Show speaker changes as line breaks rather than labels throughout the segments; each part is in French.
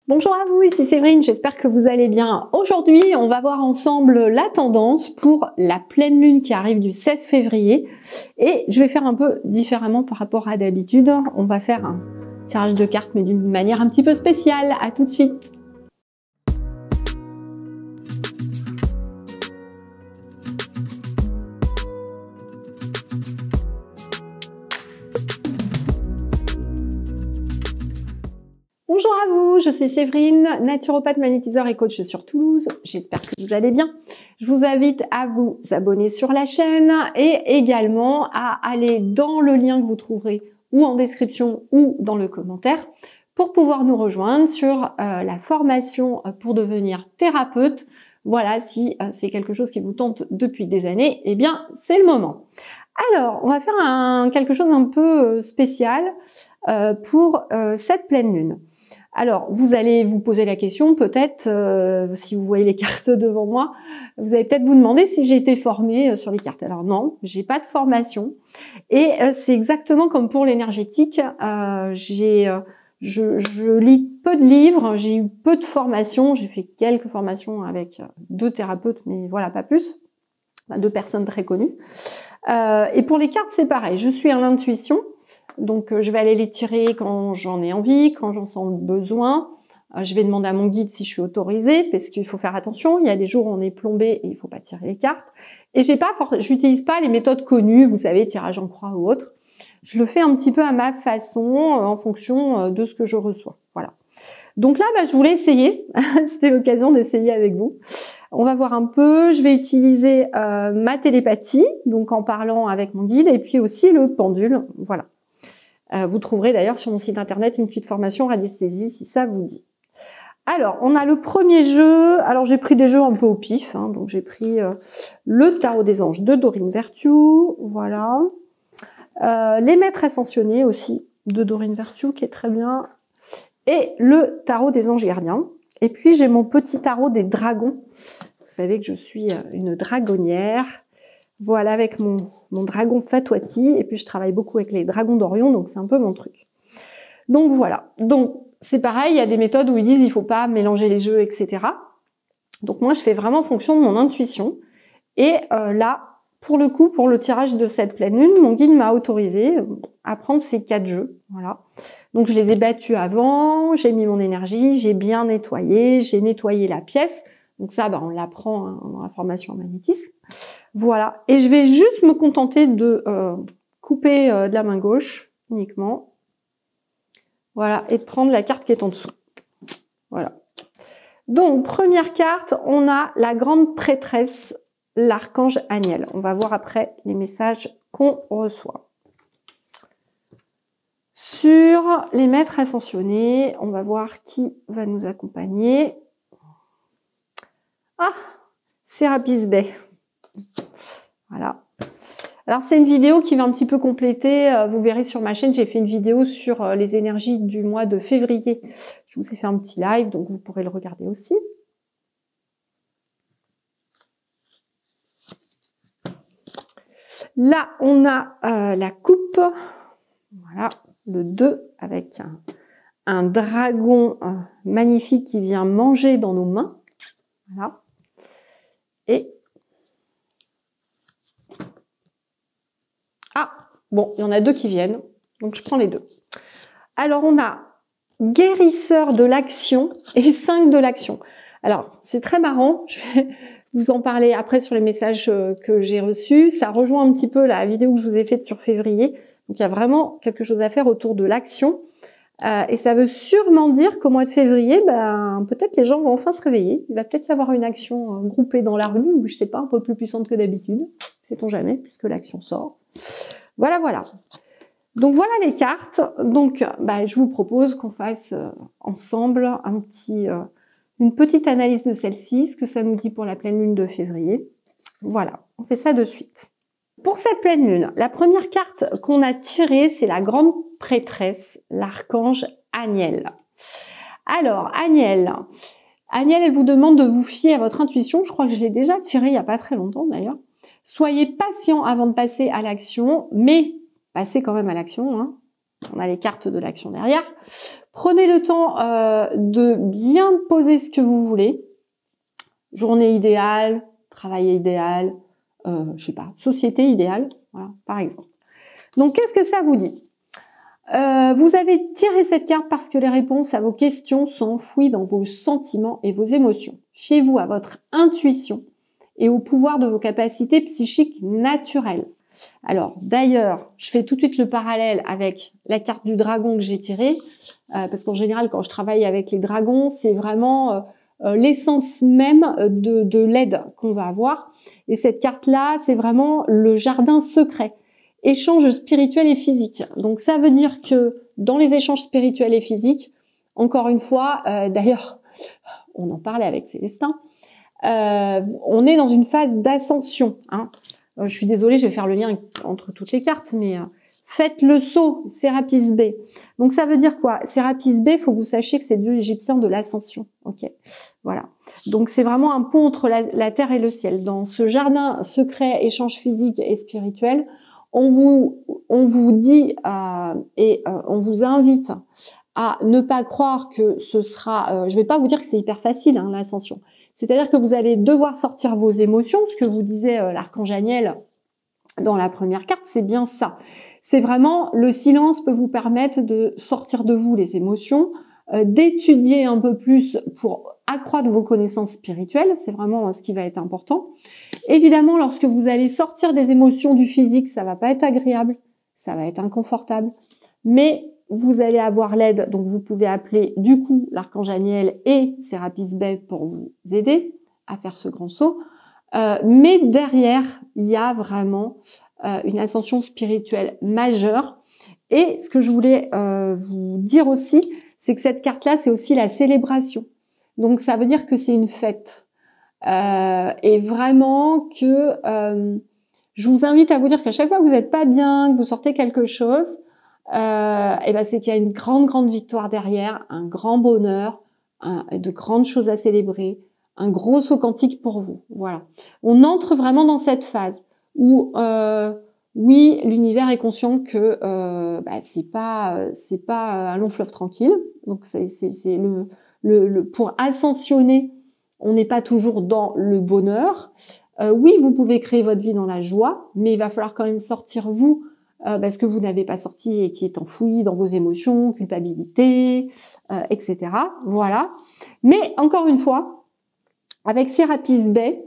Bonjour à vous, ici Séverine, j'espère que vous allez bien. Aujourd'hui, on va voir ensemble la tendance pour la pleine lune qui arrive du 16 février. Et je vais faire un peu différemment par rapport à d'habitude. On va faire un tirage de cartes, mais d'une manière un petit peu spéciale. À tout de suite. Bonjour à vous, je suis Séverine, naturopathe, magnétiseur et coach sur Toulouse. J'espère que vous allez bien. Je vous invite à vous abonner sur la chaîne et également à aller dans le lien que vous trouverez ou en description ou dans le commentaire pour pouvoir nous rejoindre sur la formation pour devenir thérapeute. Voilà, si c'est quelque chose qui vous tente depuis des années, eh bien c'est le moment. Alors, on va faire quelque chose un peu spécial pour cette pleine lune. Alors, vous allez vous poser la question, peut-être, si vous voyez les cartes devant moi, vous allez peut-être vous demander si j'ai été formée sur les cartes. Alors non, j'ai pas de formation. Et c'est exactement comme pour l'énergétique. Je lis peu de livres, j'ai eu peu de formations. J'ai fait quelques formations avec 2 thérapeutes, mais voilà, pas plus. 2 personnes très connues. Et pour les cartes, c'est pareil. Je suis à l'intuition. Donc, je vais aller les tirer quand j'en ai envie, quand j'en sens besoin. Je vais demander à mon guide si je suis autorisée, parce qu'il faut faire attention. Il y a des jours où on est plombé et il faut pas tirer les cartes. Et j'utilise pas les méthodes connues, vous savez, tirage en croix ou autre. Je le fais un petit peu à ma façon, en fonction de ce que je reçois. Voilà. Donc là, je voulais essayer. C'était l'occasion d'essayer avec vous. On va voir un peu. Je vais utiliser ma télépathie, donc en parlant avec mon guide, et puis aussi le pendule. Voilà. Vous trouverez d'ailleurs sur mon site internet une petite formation radiesthésie si ça vous dit. Alors, on a le premier jeu. Alors, j'ai pris des jeux un peu au pif. Donc, j'ai pris le Tarot des Anges de Dorine Virtue. Voilà. Les Maîtres Ascensionnés aussi de Dorine Virtue qui est très bien. Et le Tarot des Anges Gardiens. Et puis, j'ai mon petit tarot des dragons. Vous savez que je suis une dragonnière. Voilà, avec mon dragon Fatouati. Et puis, je travaille beaucoup avec les dragons d'Orion, donc c'est un peu mon truc. Donc, voilà. Donc, c'est pareil, il y a des méthodes où ils disent il faut pas mélanger les jeux, etc. Donc, moi, je fais vraiment en fonction de mon intuition. Et là, pour le coup, pour le tirage de cette pleine lune, mon guide m'a autorisé à prendre ces 4 jeux. Voilà. Donc, je les ai battus avant, j'ai mis mon énergie, j'ai bien nettoyé, j'ai nettoyé la pièce. Donc ça, on l'apprend dans la formation en magnétisme. Voilà. Et je vais juste me contenter de couper de la main gauche uniquement. Voilà. Et de prendre la carte qui est en dessous. Voilà. Donc, première carte, on a la grande prêtresse, l'archange Aniel. On va voir après les messages qu'on reçoit. Sur les maîtres ascensionnés, on va voir qui va nous accompagner. Ah, Sérapis Bey. Voilà. Alors, c'est une vidéo qui va un petit peu compléter. Vous verrez sur ma chaîne, j'ai fait une vidéo sur les énergies du mois de février. Je vous ai fait un petit live, donc vous pourrez le regarder aussi. Là, on a la coupe. Voilà, le 2 avec un dragon magnifique qui vient manger dans nos mains. Voilà. Et bon, il y en a 2 qui viennent, donc je prends les 2. Alors, on a guérisseur de l'action et 5 de l'action. Alors, c'est très marrant, je vais vous en parler après sur les messages que j'ai reçus. Ça rejoint un petit peu la vidéo que je vous ai faite sur février. Donc, il y a vraiment quelque chose à faire autour de l'action. Et ça veut sûrement dire qu'au mois de février, peut-être les gens vont enfin se réveiller. Il va peut-être y avoir une action groupée dans la rue, ou je sais pas, un peu plus puissante que d'habitude. Sait-on jamais, puisque l'action sort. Voilà, voilà. Donc voilà les cartes. Donc je vous propose qu'on fasse ensemble une petite analyse de celle-ci, ce que ça nous dit pour la pleine lune de février. Voilà, on fait ça de suite. Pour cette pleine lune, la première carte qu'on a tirée, c'est la grande prêtresse, l'archange Aniel. Alors, Aniel, elle vous demande de vous fier à votre intuition. Je crois que je l'ai déjà tirée il n'y a pas très longtemps d'ailleurs. Soyez patient avant de passer à l'action, mais passez quand même à l'action. On a les cartes de l'action derrière. Prenez le temps de bien poser ce que vous voulez. Journée idéale, travail idéal, je sais pas, société idéale, voilà, par exemple. Donc, qu'est-ce que ça vous dit? Vous avez tiré cette carte parce que les réponses à vos questions sont enfouies dans vos sentiments et vos émotions. Fiez-vous à votre intuition et au pouvoir de vos capacités psychiques naturelles. Alors, d'ailleurs, je fais tout de suite le parallèle avec la carte du dragon que j'ai tirée, parce qu'en général, quand je travaille avec les dragons, c'est vraiment l'essence même de l'aide qu'on va avoir. Et cette carte-là, c'est vraiment le jardin secret. Échanges spirituels et physiques. Donc, ça veut dire que dans les échanges spirituels et physiques, encore une fois, d'ailleurs, on en parlait avec Célestin, on est dans une phase d'ascension. Hein. Je suis désolée, je vais faire le lien entre toutes les cartes, mais faites le saut, Sérapis B. Donc ça veut dire quoi? Sérapis B, il faut que vous sachiez que c'est le dieu égyptien de l'ascension. Ok, voilà. Donc c'est vraiment un pont entre la terre et le ciel. Dans ce jardin secret, échange physique et spirituel, on vous dit et on vous invite à ne pas croire que ce sera... je vais pas vous dire que c'est hyper facile, hein, l'ascension. C'est-à-dire que vous allez devoir sortir vos émotions, ce que vous disait l'archange Aniel dans la première carte, c'est bien ça. C'est vraiment, le silence peut vous permettre de sortir de vous les émotions, d'étudier un peu plus pour accroître vos connaissances spirituelles, c'est vraiment ce qui va être important. Évidemment, lorsque vous allez sortir des émotions du physique, ça va pas être agréable, ça va être inconfortable, mais vous allez avoir l'aide, donc vous pouvez appeler du coup l'archange Aniel et Sérapis Bey pour vous aider à faire ce grand saut. Mais derrière, il y a vraiment une ascension spirituelle majeure. Et ce que je voulais vous dire aussi, c'est que cette carte-là, c'est aussi la célébration. Donc ça veut dire que c'est une fête. Et vraiment que je vous invite à vous dire qu'à chaque fois que vous n'êtes pas bien, que vous sortez quelque chose, et ben c'est qu'il y a une grande victoire derrière, un grand bonheur, de grandes choses à célébrer, un gros saut quantique pour vous. Voilà. On entre vraiment dans cette phase où oui, l'univers est conscient que c'est pas un long fleuve tranquille. Donc c'est pour ascensionner, on n'est pas toujours dans le bonheur. Oui, vous pouvez créer votre vie dans la joie, mais il va falloir quand même sortir vous parce que vous n'avez pas sorti et qui est enfoui dans vos émotions, culpabilité, etc. Voilà. Mais encore une fois, avec Sérapis Bey,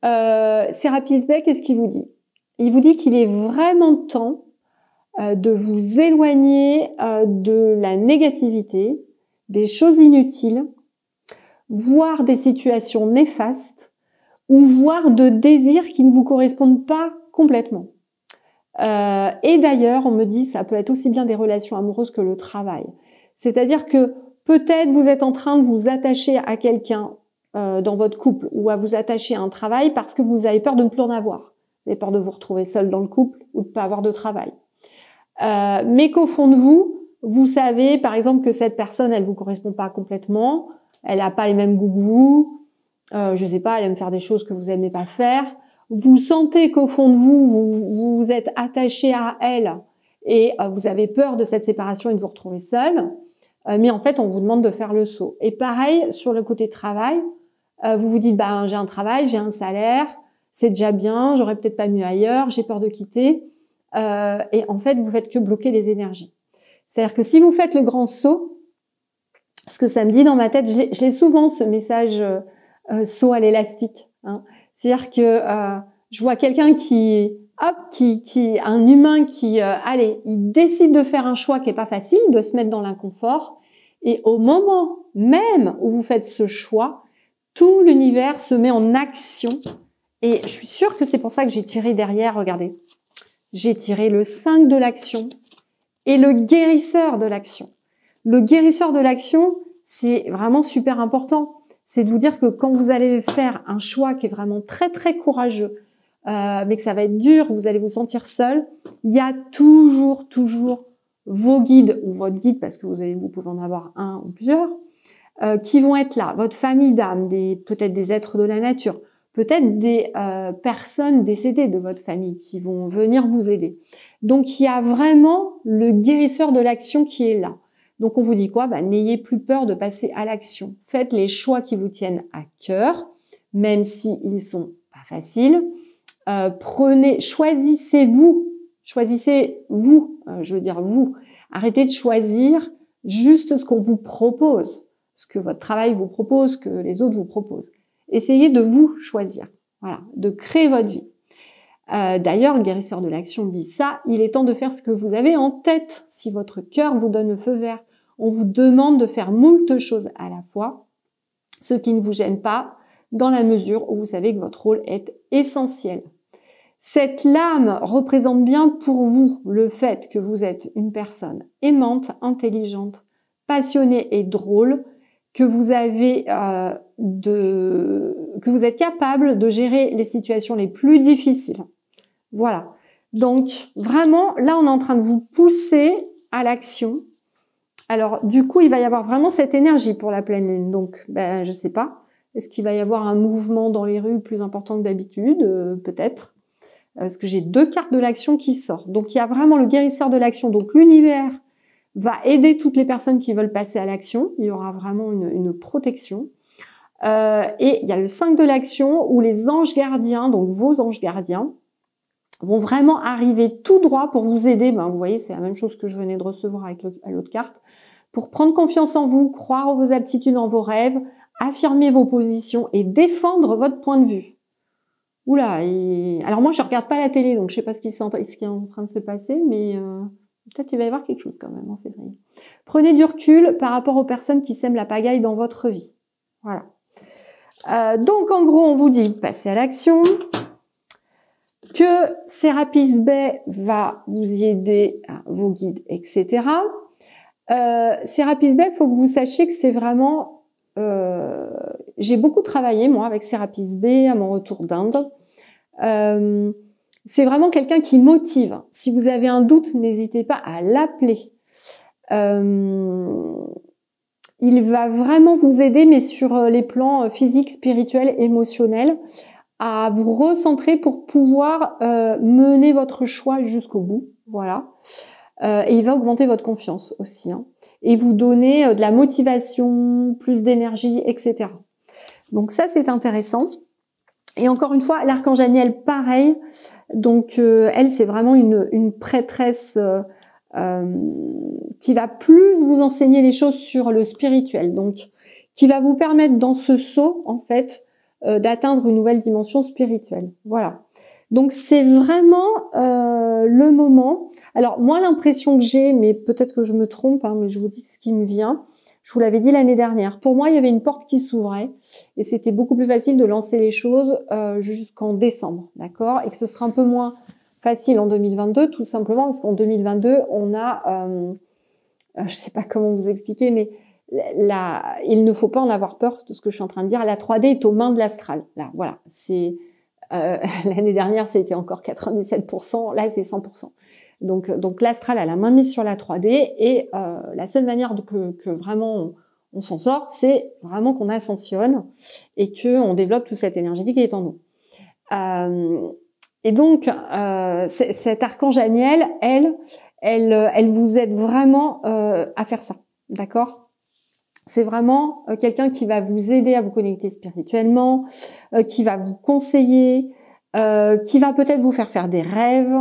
qu'est-ce qu'il vous dit? Il vous dit qu'il est vraiment temps de vous éloigner de la négativité, des choses inutiles, voire des situations néfastes, ou voire de désirs qui ne vous correspondent pas complètement. Et d'ailleurs, on me dit, ça peut être aussi bien des relations amoureuses que le travail. C'est-à-dire que peut-être vous êtes en train de vous attacher à quelqu'un dans votre couple ou à vous attacher à un travail parce que vous avez peur de ne plus en avoir. Vous avez peur de vous retrouver seul dans le couple ou de ne pas avoir de travail. Mais qu'au fond de vous, vous savez par exemple que cette personne, elle vous correspond pas complètement, elle n'a pas les mêmes goûts que vous, je sais pas, elle aime faire des choses que vous aimez pas faire. Vous sentez qu'au fond de vous, vous êtes attaché à elle et vous avez peur de cette séparation et de vous retrouver seul. Mais en fait, on vous demande de faire le saut. Et pareil, sur le côté travail, vous vous dites, j'ai un travail, j'ai un salaire, c'est déjà bien, j'aurais peut-être pas mieux ailleurs, j'ai peur de quitter. Et en fait, vous faites que bloquer les énergies. C'est-à-dire que si vous faites le grand saut, ce que ça me dit dans ma tête, je l'ai souvent ce message saut à l'élastique. Hein. C'est-à-dire que je vois quelqu'un un humain qui, il décide de faire un choix qui est pas facile, de se mettre dans l'inconfort. Et au moment même où vous faites ce choix, tout l'univers se met en action. Et je suis sûre que c'est pour ça que j'ai tiré derrière, regardez. J'ai tiré le 5 de l'action et le guérisseur de l'action. Le guérisseur de l'action, c'est vraiment super important. C'est de vous dire que quand vous allez faire un choix qui est vraiment très très courageux, mais que ça va être dur, vous allez vous sentir seul, il y a toujours vos guides ou votre guide, parce que vous pouvez en avoir un ou plusieurs, qui vont être là. Votre famille d'âme, peut-être des êtres de la nature, peut-être des personnes décédées de votre famille qui vont venir vous aider. Donc, il y a vraiment le guérisseur de l'action qui est là. Donc, on vous dit quoi? N'ayez plus peur de passer à l'action. Faites les choix qui vous tiennent à cœur, même s'ils sont pas faciles. Choisissez-vous, je veux dire vous. Arrêtez de choisir juste ce qu'on vous propose, ce que votre travail vous propose, ce que les autres vous proposent. Essayez de vous choisir, voilà, de créer votre vie. D'ailleurs, le guérisseur de l'action dit ça, il est temps de faire ce que vous avez en tête. Si votre cœur vous donne le feu vert, on vous demande de faire moult choses à la fois, ce qui ne vous gêne pas, dans la mesure où vous savez que votre rôle est essentiel. Cette lame représente bien pour vous le fait que vous êtes une personne aimante, intelligente, passionnée et drôle, que vous avez que vous êtes capable de gérer les situations les plus difficiles. Voilà. Donc vraiment, là, on est en train de vous pousser à l'action. Alors du coup, il va y avoir vraiment cette énergie pour la pleine lune. Donc, je sais pas. Est-ce qu'il va y avoir un mouvement dans les rues plus important que d'habitude? Peut-être. Parce que j'ai 2 cartes de l'action qui sortent. Donc, il y a vraiment le guérisseur de l'action. Donc, l'univers va aider toutes les personnes qui veulent passer à l'action. Il y aura vraiment une protection. Et il y a le 5 de l'action où les anges gardiens, donc vos anges gardiens, vont vraiment arriver tout droit pour vous aider. Vous voyez, c'est la même chose que je venais de recevoir avec l'autre carte. Pour prendre confiance en vous, croire en vos aptitudes, en vos rêves, affirmer vos positions et défendre votre point de vue. Oula, alors moi je regarde pas la télé, donc je sais pas ce qui est en train de se passer, mais peut-être il va y avoir quelque chose quand même en février. Prenez du recul par rapport aux personnes qui sèment la pagaille dans votre vie. Voilà. Donc en gros, on vous dit, passez à l'action, que Sérapis Bay va vous y aider, vos guides, etc. Sérapis Bay, il faut que vous sachiez que c'est vraiment... j'ai beaucoup travaillé, moi, avec Sérapis Bay à mon retour d'Inde. C'est vraiment quelqu'un qui motive. Si vous avez un doute, n'hésitez pas à l'appeler. Il va vraiment vous aider, mais sur les plans physiques, spirituels, émotionnels, à vous recentrer pour pouvoir mener votre choix jusqu'au bout. Voilà. Et il va augmenter votre confiance aussi, et vous donner de la motivation, plus d'énergie, etc. Donc ça, c'est intéressant. Et encore une fois, l'archange Aniel, pareil. Donc elle, c'est vraiment une prêtresse qui va plus vous enseigner les choses sur le spirituel, donc qui va vous permettre dans ce saut, en fait, d'atteindre une nouvelle dimension spirituelle. Voilà. Donc c'est vraiment le moment. Alors moi, l'impression que j'ai, mais peut-être que je me trompe, mais je vous dis ce qui me vient. Je vous l'avais dit l'année dernière. Pour moi, il y avait une porte qui s'ouvrait et c'était beaucoup plus facile de lancer les choses jusqu'en décembre, d'accord? Et que ce sera un peu moins facile en 2022, tout simplement parce qu'en 2022, on a, je sais pas comment vous expliquer, mais il ne faut pas en avoir peur de ce que je suis en train de dire. La 3D est aux mains de l'astral. Là, voilà. C'est l'année dernière, c'était encore 97%. Là, c'est 100%. Donc l'astral a la main mise sur la 3D et la seule manière que vraiment on s'en sorte, c'est vraiment qu'on ascensionne et qu'on développe toute cette énergétique qui est en nous. Et donc cet archange Aniel, elle vous aide vraiment à faire ça, d'accord? C'est vraiment quelqu'un qui va vous aider à vous connecter spirituellement, qui va vous conseiller, qui va peut-être vous faire des rêves,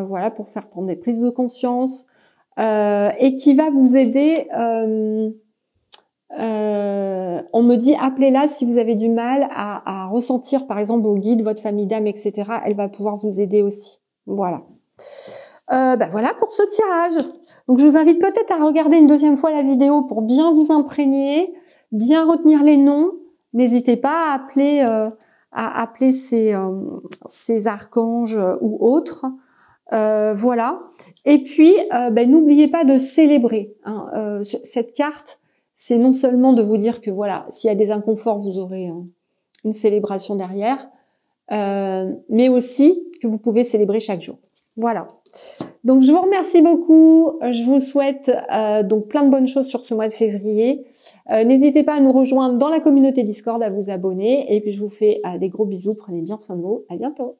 voilà, pour faire prendre des prises de conscience, et qui va vous aider. On me dit appelez-la si vous avez du mal à ressentir, par exemple, vos guides, votre famille d'âme, etc. Elle va pouvoir vous aider aussi. Voilà. Voilà pour ce tirage. Donc je vous invite peut-être à regarder une deuxième fois la vidéo pour bien vous imprégner, bien retenir les noms. N'hésitez pas à appeler ces archanges ou autres. Voilà. Et puis, n'oubliez pas de célébrer. Cette carte, c'est non seulement de vous dire que voilà, s'il y a des inconforts, vous aurez une célébration derrière, mais aussi que vous pouvez célébrer chaque jour. Voilà. Donc je vous remercie beaucoup, je vous souhaite donc plein de bonnes choses sur ce mois de février. N'hésitez pas à nous rejoindre dans la communauté Discord, à vous abonner, et puis je vous fais des gros bisous, prenez bien soin de vous, à bientôt.